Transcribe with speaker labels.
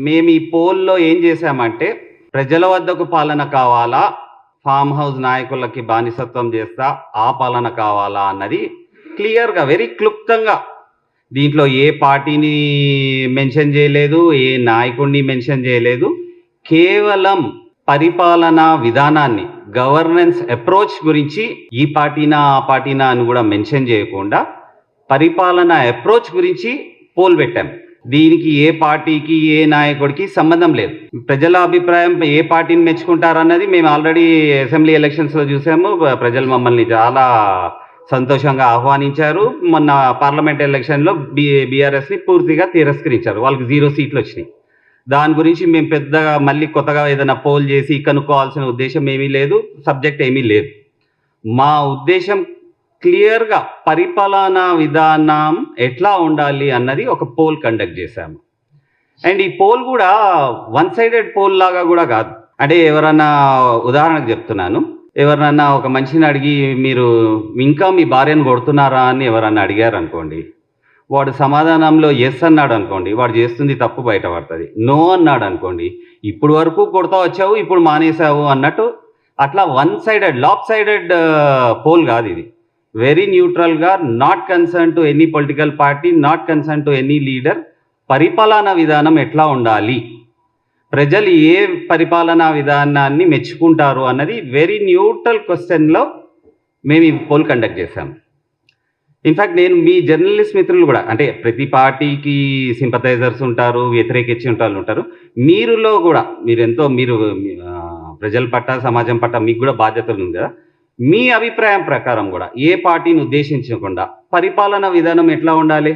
Speaker 1: మేము ఈ పోల్‌లో ఏం చేశామంటే, ప్రజల వద్దకు పాలన కావాలా? ఫార్మ్ హౌస్ నాయకులకి బానిసత్వం చేస్తా ఆ పాలన కావాలా? అన్నది క్లియర్‌గా వెరీ క్లుప్తంగా దీంట్లో ఏ పార్టీని మెన్షన్ చేయలేదు. ఏ నాయకుడిని మెన్షన్ చేయలేదు. కేవలం పరిపాలనా విధానాన్ని, గవర్నెన్స్ అప్రోచ్ గురించి ఈ పార్టీనా, ఆ పార్టీనా అని కూడా మెన్షన్ చేయకుండా పరిపాలనా అప్రోచ్ గురించి పోల్ పెట్టాం. దీనికి ఏ పార్టీకి, ఏ నాయకుడికి సంబంధం లేదు. ప్రజల అభిప్రాయం ఏ పార్టీని మెచ్చుకుంటారన్నది మేము ఆల్రెడీ అసెంబ్లీ ఎలక్షన్స్‌లో చూసాము. ప్రజలు మమ్మల్ని చాలా సంతోషంగా ఆహ్వానించారు. మొన్న పార్లమెంట్ ఎలక్షన్‌లో బీఆర్ఎస్‌ని పూర్తిగా తిరస్కరించారు. వాళ్ళకి 0 సీట్లొచ్చినాయి. దాని గురించి మేము పెద్దగా మళ్ళీ కొత్తగా ఏదైనా పోల్ చేసి కనుక్కోవాల్సిన ఉద్దేశ్యం ఏమీ లేదు. సబ్జెక్ట్ ఏమీ లేదు. మా ఉద్దేశ్యం క్లియర్‌గా పరిపాలనా విధానం ఎట్లా ఉండాలి అన్నది ఒక పోల్ కండక్ట్ చేశాము. అండ్ ఈ పోల్ కూడా వన్ సైడెడ్ పోల్ లాగా కూడా కాదు. అంటే ఎవరన్నా ఉదాహరణకు చెప్తున్నాను. ఎవరినన్నా ఒక మనిషిని అడిగి మీరు ఇంకా మీ భార్యను కొడుతున్నారా అని ఎవరన్నా అడిగారనుకోండి. వాడు సమాధానంలో యెస్ అన్నాడనుకోండి. వాడు చేస్తుంది తప్పు బయటపడతది. నో అన్నాడనుకోండి. ఇప్పుడు వరకు కొడతా వచ్చావు, ఇప్పుడు మానేసావు అన్నట్టు అట్లా one sided, lop sided poll కాదిది. వెరీ న్యూట్రల్‌గా not concern to any political party, not concern to any leader. పరిపాలనా విధానం ఎట్లా ఉండాలి? ప్రజలు ఏ పరిపాలనా విధానాన్ని మెచ్చుకుంటారు అన్నది వెరీ న్యూట్రల్ క్వెషన్‌లో మేము ఈ పోల్ కండక్ట్ చేశాము. ఇన్‌ఫాక్ట్ నేను మీ జర్నలిస్ట్ మిత్రులు కూడా అంటే ప్రతి పార్టీకి సింపథైజర్స్ ఉంటారు, వ్యతిరేకించేటోళ్ళు ఉంటారు. మీరులో కూడా మీరు ప్రజల పట్ల, సమాజం పట్ల మీకు కూడా బాధ్యతలు ఉంది కదా! మీ అభిప్రాయం ప్రకారం కూడా ఏ పార్టీని ఉద్దేశించకుండా పరిపాలనా విధానం ఎట్లా ఉండాలి?